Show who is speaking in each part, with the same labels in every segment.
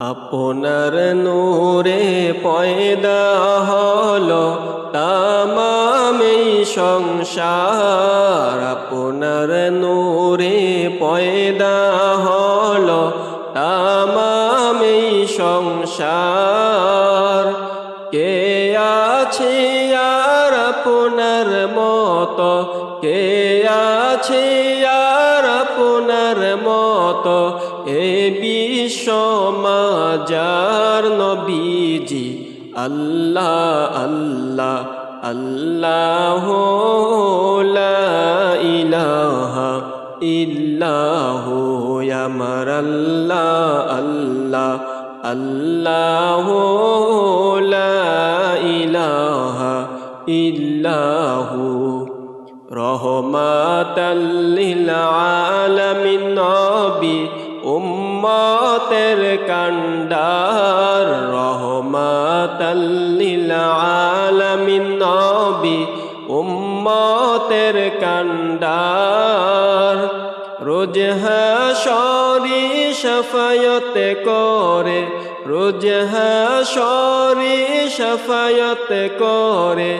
Speaker 1: আপনার নূরে পয়দা হলো তামাম এই সংসার, আপনার নূরে পয়দা হলো তামাম এই সংসার। কে আছে আর আপনার মতো, কে আছে আর আপনার মতো, এ বিশ্ব মাজার নবীজি। আল্লাহ আল্লাহ আল্লাহ লা ইলাহা ইল্লাহু আমার আল্লাহ আল্লাহ আল্লাহ লা ইলাহা ইল্লাহু। রহমাতাল লিল আলামিন নবী উম্মতের কান্ডার, রহমাতাল লিল আলামিন নবী উম্মতের কান্ডার। রোজ হাশরে শাফায়াত করে, রোজ হাশরে শাফায়াত করে,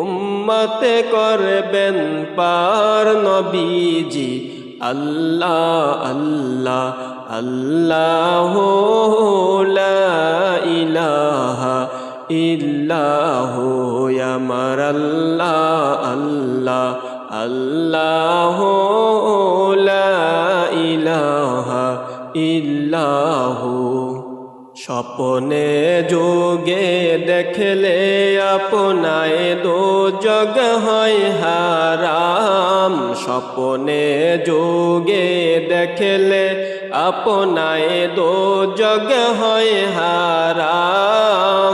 Speaker 1: উম্মত করবেন পার নবীজি। আল্লাহ আল্লাহ আল্লাহ লা ইলাহা ইল্লাহু আমার আল্লাহ আল্লাহ আল্লাহ লা ইলাহা ইল্লাহু। স্বপ্নে যোগে দেখলে আপনায় দোজগ হয় হারাম, স্বপ্নে যোগে দেখলে আপনায় দোজগ হয় হারাম।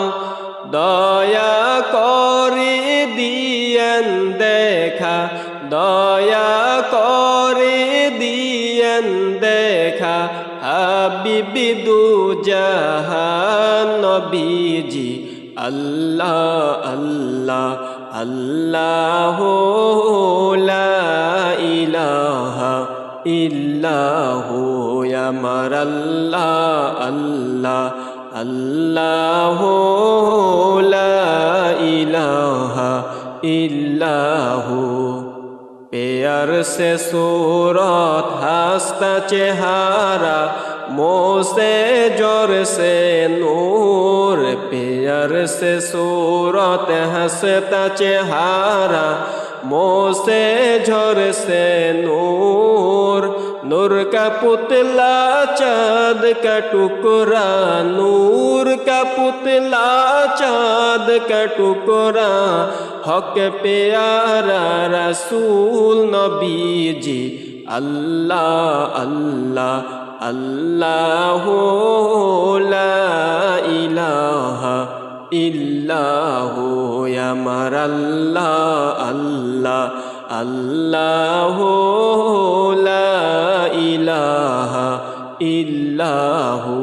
Speaker 1: দয়া করে দিয়েন দেখা, দয়া করে দিয়েন দেখা, হাবিবি দু জাহান নবীজি। আল্লাহ আল্লাহ আল্লাহ লা ইলাহা ইল্লাহু আমার আল্লাহ আল্লাহ আল্লাহ লা ইলাহা ইল্লাহু। प्यार से सूरत हंसता चेहरा, मुँह से जोर से नूर, प्यार से सूरत हंसता चेहरा, मुँह से जोर से नूर। नूर का पुतला चाँद का टुकड़ा, नूर का पुतला चाँद का टुकड़ा, हक प्यारा रसूल नबीजी। अल्लाह अल्लाह अल्लाह ला इलाहा इल्लाहु আমার আল্লাহ আল্লাহ আল্লাহ লা ইলাহা ইল্লাহু।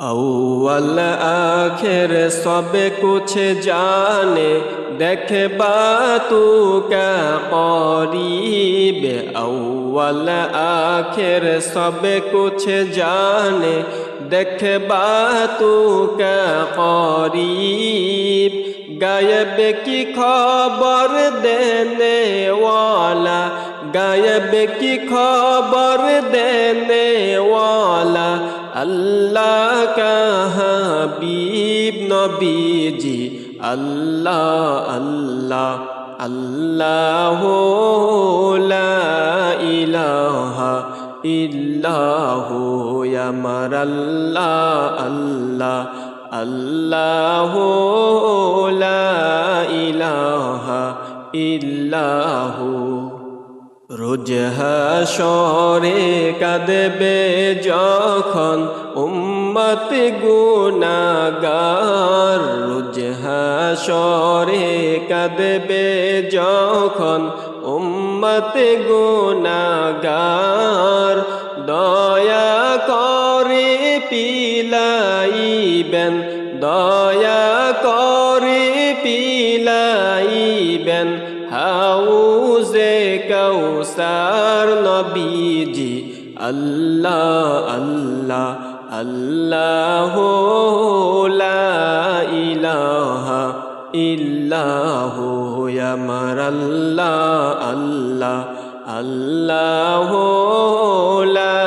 Speaker 1: अव्वल आखिर सब कुछ जाने, देखबा तू क्या करीब। अव्वल आखिर सब कुछ जाने, देखबा तू क्या करीब। गायब की खबर देने वाला, गायब की खबर देने वाला, अल्लाह का हबीब नबीजी। अल्लाह अल्लाह अल्लाह ला इलाहा इल्लाहु আমার আল্লাহ আল্লাহ আল্লাহ লা ইলাহা ইল্লাহু। রোজ হাশরে কাঁদবে যখন উম্মত গুনাহগার, রোজ হাশরে কাঁদবে যখন উম্মত গুনাহগার। দয়া করে পিলাইবেন, দয়া করে পিলাইবেন হাউজে কাউসার নবী নবীজি আল্লাহ আল্লাহ আল্লাহ লা ইলাহা ইল্লাহু আমার আল্লাহ আল্লাহ আল্লাহ লা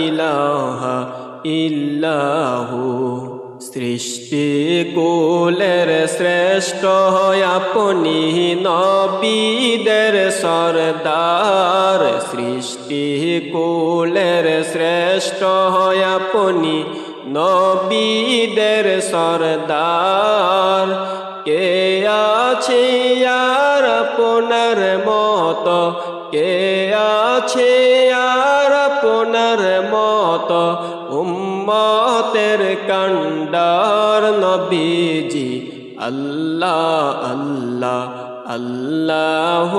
Speaker 1: ইলাহা ইল্লাহু সৃষ্টি কুলের শ্রেষ্ঠ আপনি নবীদের সরদার সৃষ্টি কুলের শ্রেষ্ঠ আপনি নবীদের সরদার কে আছে আর আপনার মত কে আছে আর আপনার মত উম্মতের কান্ডার নবীজি আল্লাহ আল্লাহ আল্লাহ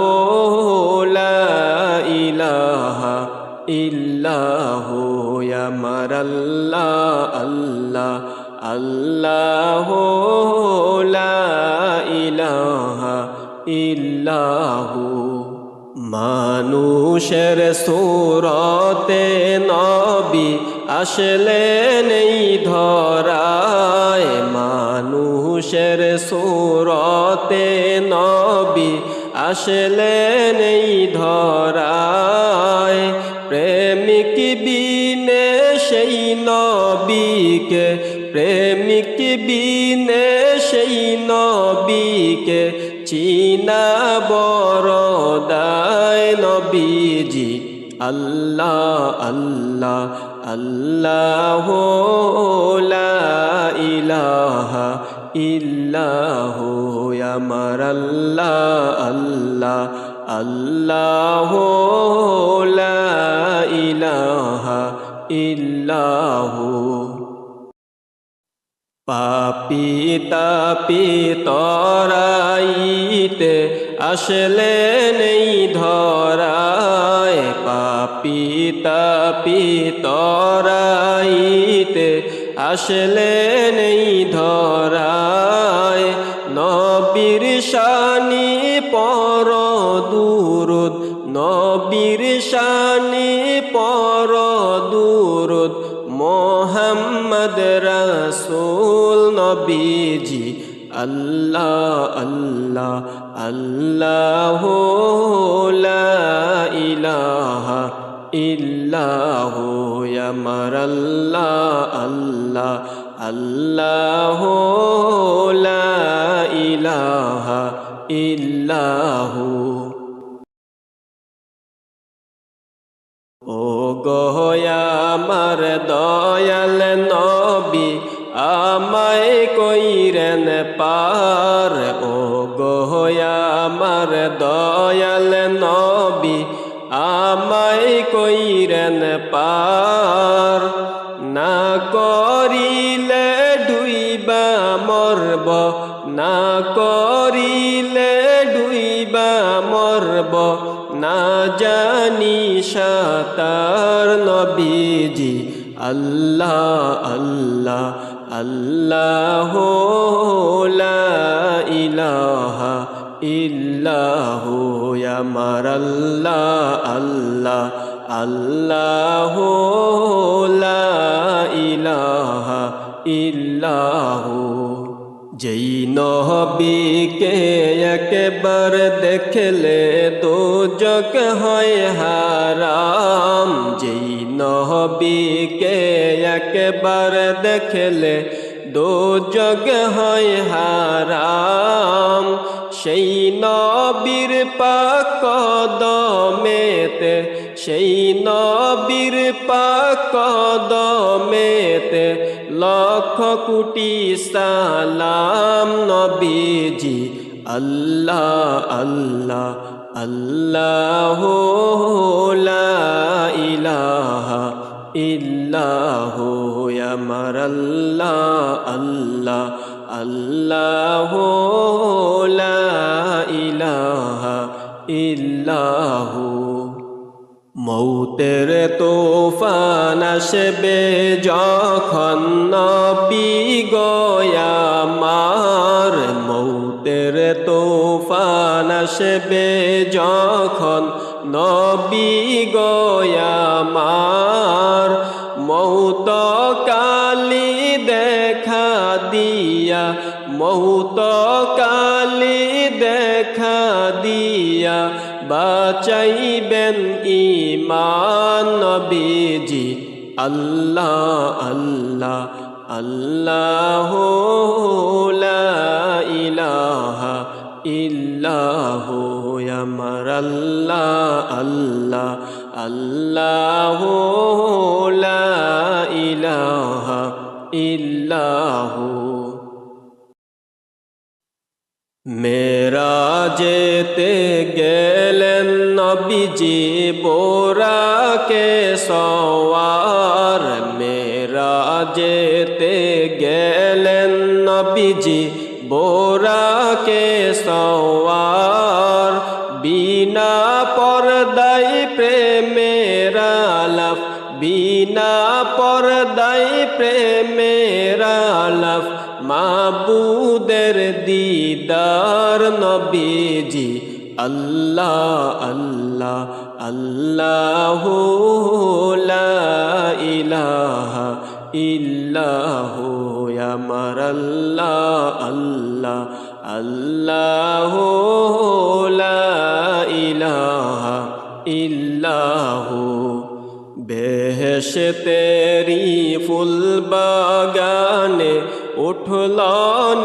Speaker 1: লা ইলাহা ইল্লাহু আমার আল্লাহ আল্লাহ আল্লাহ লা ইলাহা ইল্লাহু মানুষের সূরতে নবী আসলেন এই ধরায় মানুষের সূরতে নবী আসলেন এই ধরায় প্রেমিক বিনে সেই নবীকে প্রেমিক বিনে সেই নবীকে চিনা বড় দায় নবীজি আল্লাহ আল্লাহ আল্লাহ লা ইলাহা ইল্লাহু আমার আল্লাহ আল্লাহ আল্লাহ লা ইলাহা ইল্লাহু পাপী তাপী তরাইতে আসলেন এই ধরায় পাপী তাপী তরাইতে আসলেন এই ধরায় নবীর শানি পর দুরুদ নবীর শানি পর দুরুদ মোহাম্মদ রাসূল নবীজি আল্লাহ আল্লাহ আল্লাহ লা ইলাহা ইল্লাহু আমার আল্লাহ আল্লাহ আল্লাহ লা ইলাহা ইল্লাহু ও গো আমার দয়াল নবী আমায় কইরেন পার ও গো আমার দয়াল নবী আমায় কইরেন পার না করিলে ডুইবা মরব না করিলে ডুইবা মরব না জানি সাতার নবীজি আল্লাহ আল্লাহ আল্লাহ লা ইলাহা ইল্লাহু আমার আল্লাহ আল্লাহ আল্লাহ লা ইলাহা ইল্লাহু যেই নবীকে একবার দেখলে দোজখ হয় হারাম যেই নবীকে একবার দেখলে দোজখ হয় হারাম সেই নবীর পাক কদমেতে সেই নবীর পাক কদমেতে লক্ষ কোটি সালাম নবীজি আল্লাহ আল্লাহ আল্লাহ লা ইলাহা ইল্লাহু আমার আল্লাহ আল্লাহ আল্লাহ লা ইলাহা ইল্লাহু মৌতের তুফান আসবে যখন নবী গো আমার মৌতের তুফান আসবে যখন নবী গো আমার মৌত কালি দেখা দিয়া মৌত কালি দেখা দিয়া বাঁচাইবেন ঈমান নবীজি আল্লাহ আল্লাহ আল্লাহু লা ইলাহা ইল্লাহু আমার আল্লাহ আল্লাহ আল্লাহু লা ইলাহা ইল্লাহু মেরাজেতে গেলেন নবীজি বোরাকে সওয়ার মেরাজেতে গেলেন নবীজি বোরাকে সওয়ার বিনা পর্দায় প্রেমের আলাপ বিনা পর্দায় প্রেমের আলাপ মাবুদের দিদার নবীজি আল্লাহ আল্লাহ আল্লাহু লা ইলাহা ইল্লাহু আমার আল্লাহ আল্লাহ আল্লাহু লা ইলাহা ইল্লাহু বেহেশতেরি ফুল বাগানে উঠল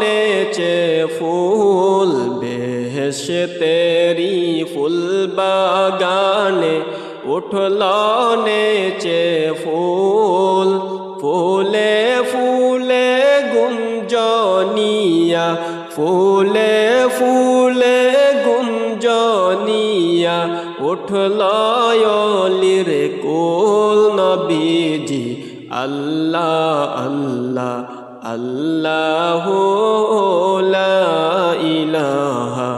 Speaker 1: নেচে ফুল বেহেশতেরি ফুল বাগানে উঠল নেচে ফুল ফুলে ফুলে গুঞ্জনিয়া ফুলে ফুলে গুঞ্জনিয়া উঠল অলির কুল নবীজি আল্লাহ আল্লাহ আল্লাহু লা ইলাহা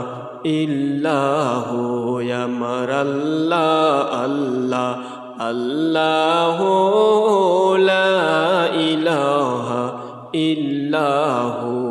Speaker 1: ইল্লাহু আমার আল্লাহ আল্লাহ আল্লাহু লা ইলাহা ইল্লাহু